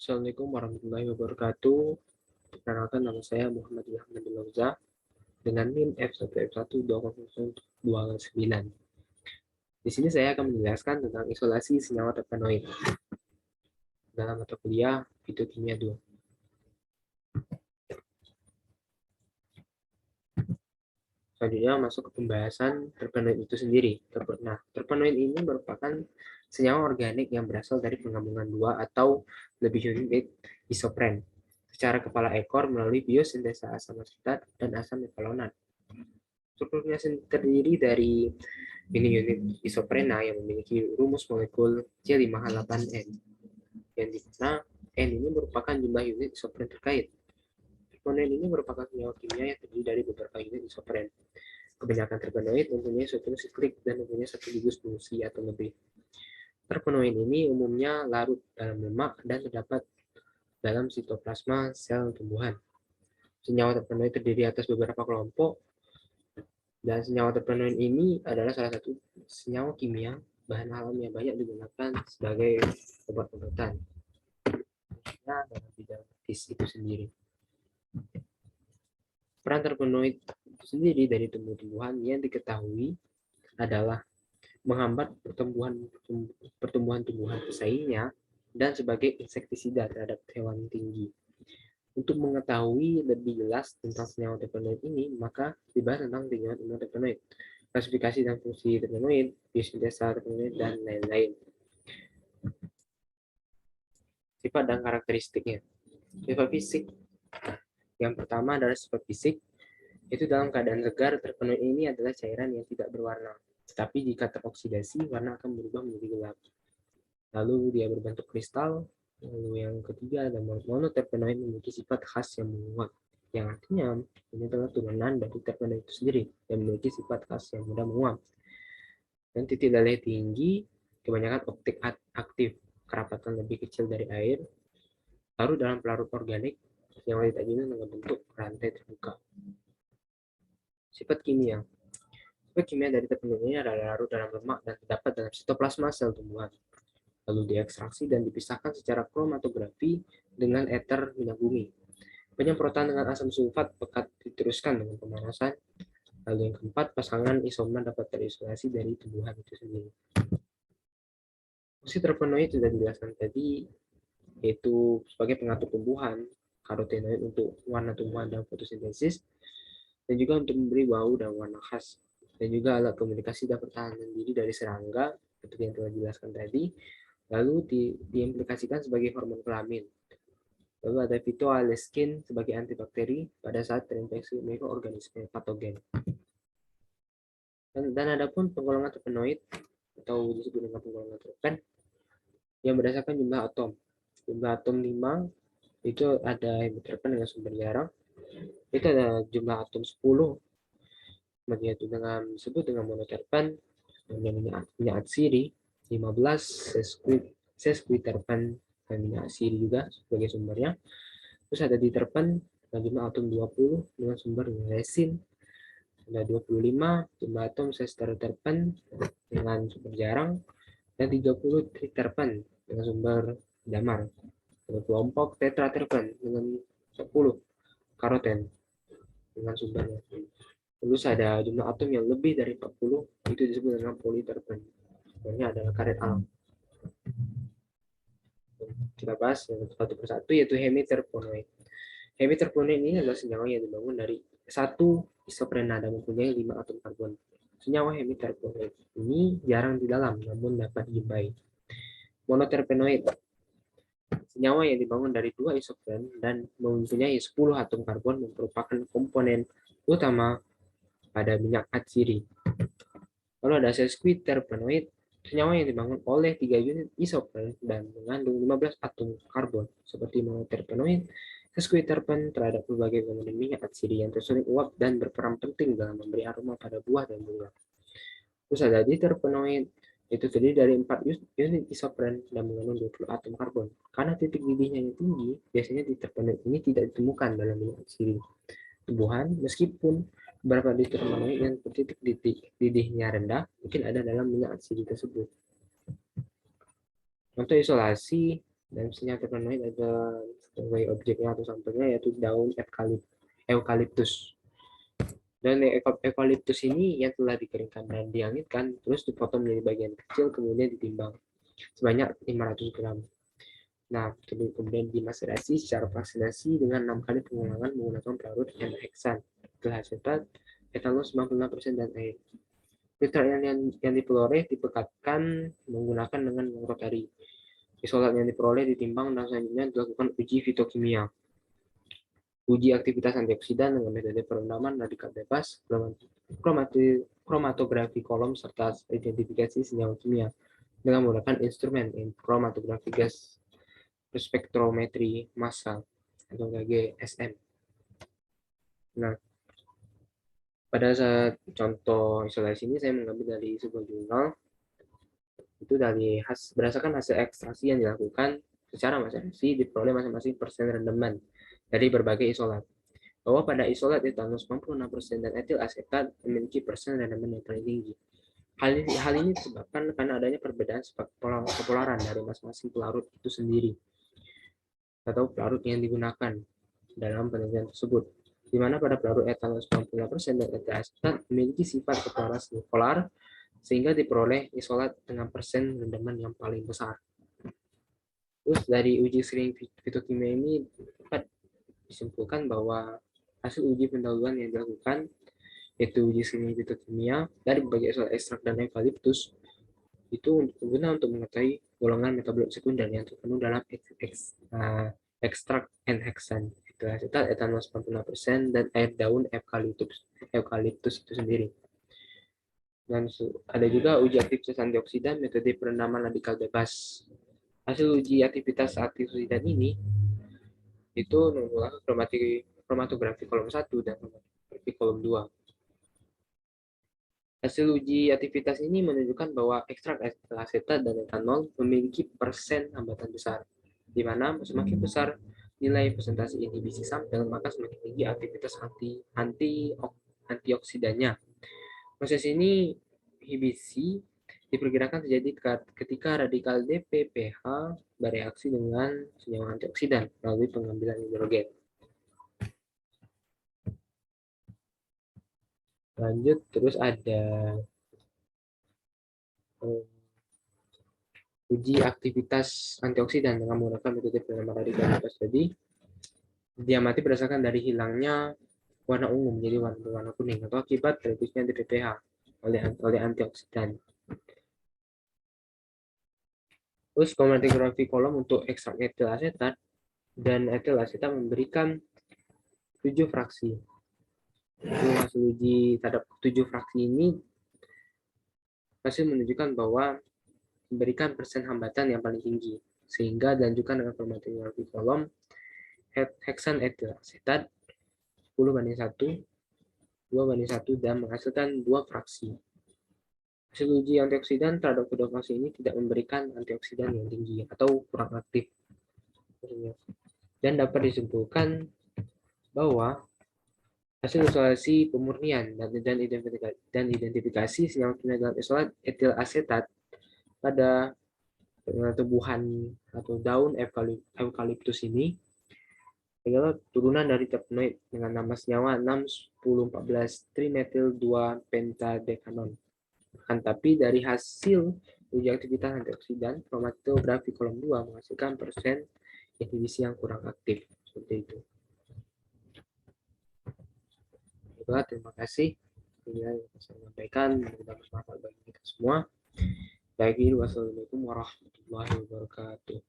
Assalamualaikum warahmatullahi wabarakatuh. Perkenalkan, nama saya Muhammad Ahmad Lauza dengan NIM F1F12029. Di sini saya akan menjelaskan tentang isolasi senyawa terpenoid dalam mata kuliah Fitokimia 2. Selanjutnya masuk ke pembahasan terpenoid itu sendiri. Nah, terpenoid ini merupakan senyawa organik yang berasal dari penggabungan dua atau lebih unit isopren secara kepala ekor melalui biosintesa asam asetat dan asam mevalonat. Strukturnya terdiri dari unit isoprena yang memiliki rumus molekul C5H8N, yang dimana N ini merupakan jumlah unit isopren terkait. Terpenoid ini merupakan senyawa kimia yang terdiri dari beberapa unit isopren. Kebanyakan terpenoid mempunyai struktur siklik dan mempunyai satu gugus fungsi atau lebih. Terpenoid ini umumnya larut dalam lemak dan terdapat dalam sitoplasma sel tumbuhan. Senyawa terpenoid terdiri atas beberapa kelompok, dan senyawa terpenoid ini adalah salah satu senyawa kimia bahan alam yang banyak digunakan sebagai obat-obatan. Dalam bidang medis itu sendiri. Peran terpenoid itu sendiri dari tumbuh-tumbuhan yang diketahui adalah menghambat pertumbuhan tumbuhan pesaingnya dan sebagai insektisida terhadap hewan tinggi. Untuk mengetahui lebih jelas tentang senyawa terpenoid ini, maka dibahas tentang tingkat ilmu terpenoid, klasifikasi dan fungsi terpenoid, biosintesa terpenoid, dan lain-lain. Sifat dan karakteristiknya. Sifat fisik. Yang pertama adalah sifat fisik. Itu dalam keadaan segar, terpenoid ini adalah cairan yang tidak berwarna. Tetapi jika teroksidasi, warna akan berubah menjadi gelap. Lalu dia berbentuk kristal. Lalu yang ketiga ada monoterpenoid memiliki sifat khas yang menguap. Yang artinya ini adalah turunan dari terpenoid itu sendiri yang memiliki sifat khas yang mudah menguap. Dan titik leleh tinggi, kebanyakan optik aktif, kerapatan lebih kecil dari air, larut dalam pelarut organik yang tidak jenuh dengan bentuk rantai terbuka. Sifat kimia. Sifat kimia dari terpenoid ini adalah larut dalam lemak dan terdapat dalam sitoplasma sel tumbuhan. Lalu diekstraksi dan dipisahkan secara kromatografi dengan eter minyak bumi. Penyemprotan dengan asam sulfat pekat diteruskan dengan pemanasan. Lalu yang keempat, pasangan isomer dapat terisolasi dari tumbuhan itu sendiri. Fungsi terpenoid sudah dijelaskan tadi, yaitu sebagai pengatur tumbuhan, karotenoid untuk warna tumbuhan dan fotosintesis, dan juga untuk memberi bau dan warna khas, dan juga alat komunikasi dan pertahanan diri dari serangga, seperti yang telah dijelaskan tadi, lalu diimplikasikan sebagai hormon kelamin. Lalu ada phytoaleskin sebagai antibakteri pada saat terinfeksi mikroorganisme patogen. Dan ada pun penggolongan terpenoid atau disebut dengan penggolongan terpen yang berdasarkan jumlah atom. Jumlah atom 5 itu ada heteroterpen dengan sumber jarang. Itu ada jumlah atom 10. Kemudian itu disebut dengan monoterpen, kemudian minyak atsiri 15, sesquiterpen dan minyak atsiri juga sebagai sumbernya. Terus ada diterpen dengan jumlah atom 20 dengan sumber resin. Ada 25 jumlah atom sestereoterpen dengan sumber jarang, dan 30 triterpen dengan sumber damar. Kelompok tetraterpen dengan 10 karoten dengan sumbernya. Terus ada jumlah atom yang lebih dari 40, itu disebut dengan politerpen. Sumbernya adalah karet alam. Kita bahas satu persatu, yaitu hemiterpenoid. Hemiterpenoid ini adalah senyawa yang dibangun dari satu isoprena dan mempunyai 5 atom karbon. Senyawa hemiterpenoid ini jarang di dalam, namun dapat dijumpai. Monoterpenoid, senyawa yang dibangun dari 2 isopren dan mempunyai 10 atom karbon, merupakan komponen utama pada minyak atsiri. Lalu ada sesquiterpenoid, senyawa yang dibangun oleh 3 unit isopren dan mengandung 15 atom karbon. Seperti monoterpenoid, sesquiterpen terhadap berbagai komponen minyak atsiri yang tersusun uap dan berperan penting dalam memberi aroma pada buah dan bunga. Terus ada diterpenoid, itu terdiri dari 4 unit isopren dan mengandung 20 atom karbon. Karena titik didihnya yang tinggi, biasanya diterpenoid ini tidak ditemukan dalam minyak atsiri tumbuhan, meskipun beberapa diterpenoid yang titik didihnya rendah mungkin ada dalam minyak atsiri tersebut. Untuk isolasi, Dan senyawa terpenoid ada sebagai objeknya atau sampelnya yaitu daun eukaliptus. Dan eukaliptus ini yang telah dikeringkan dan dianginkan terus dipotong menjadi bagian kecil kemudian ditimbang sebanyak 500 gram. Nah, kemudian dimaserasi secara vaksinasi dengan 6 kali pengulangan menggunakan pelarut N-heksan, asetat, etanol 96% dan air. Filter yang diperoleh dipekatkan menggunakan dengan rotary. Isolat yang diperoleh ditimbang dan selanjutnya dilakukan uji fitokimia. Uji aktivitas antioksidan dengan metode perendaman radikal bebas, kromatografi kolom, serta identifikasi senyawa kimia dengan menggunakan instrumen kromatografi gas spektrometri massal atau GSM. Nah, pada saat contoh isolasi ini saya mengambil dari sebuah jurnal itu berdasarkan hasil ekstraksi yang dilakukan secara masing-masing diperoleh masing-masing persen rendaman dari berbagai isolat. Bahwa pada isolat etanol 96% dan etil asetat memiliki persen rendaman yang paling tinggi. Hal ini disebabkan karena adanya perbedaan kepolaran dari masing-masing pelarut itu sendiri atau pelarut yang digunakan dalam penelitian tersebut, di mana pada pelarut etanol 95% dan etil asetat memiliki sifat kepolaran polar sehingga diperoleh isolat dengan persen rendaman yang paling besar. Terus dari uji screening fitokimia ini dapat disimpulkan bahwa hasil uji pendahuluan yang dilakukan yaitu uji screening fitokimia dari berbagai isolat ekstrak dan eukaliptus itu berguna untuk mengetahui golongan metabolit sekunder yang terkandung dalam ekstrak N-heksan, asetat, etanol 96% dan air daun eukaliptus itu sendiri. Dan ada juga uji aktivitas antioksidan metode perendaman radikal bebas. Hasil uji aktivitas antioksidan ini itu menggunakan kromatografi kolom 1 dan kromatografi kolom 2. Hasil uji aktivitas ini menunjukkan bahwa ekstrak asetat dan etanol memiliki persen hambatan besar, di mana semakin besar nilai presentasi inhibisi sampel, maka semakin tinggi aktivitas antioksidannya. Proses ini inhibisi diperkirakan terjadi ketika radikal DPPH bereaksi dengan senyawa antioksidan melalui pengambilan hidrogen. Lanjut, terus ada uji aktivitas antioksidan dengan menggunakan metode perendaman radikal bebas tadi. Diamati berdasarkan dari hilangnya warna ungu menjadi warna kuning atau akibat terhapusnya DPPH oleh antioksidan. Terus kromatografi kolom untuk ekstrak etil asetat dan etil asetat memberikan 7 fraksi. Hasil uji terhadap 7 fraksi ini hasil menunjukkan bahwa memberikan persen hambatan yang paling tinggi, sehingga dilanjutkan dengan kromatografi kolom heksan etil asetat 10:1, 2:1 dan menghasilkan 2 fraksi. Hasil uji antioksidan terhadap kedua fraksi ini tidak memberikan antioksidan yang tinggi atau kurang aktif. Dan dapat disimpulkan bahwa hasil isolasi pemurnian dan identifikasi senyawa kimia dalam isolat etil asetat pada tumbuhan atau daun eukaliptus ini adalah turunan dari terpenoid dengan nama senyawa 6-10-14 trimetil 2 pentadekanon. Tapi dari hasil uji aktivitas antioksidan, kromatografi kolom 2 menghasilkan persen inhibisi yang kurang aktif. Seperti itu. Terima kasih. Ini yang saya sampaikan. Mudah-mudahan bermanfaat bagi kita semua. Wassalamualaikum warahmatullahi wabarakatuh.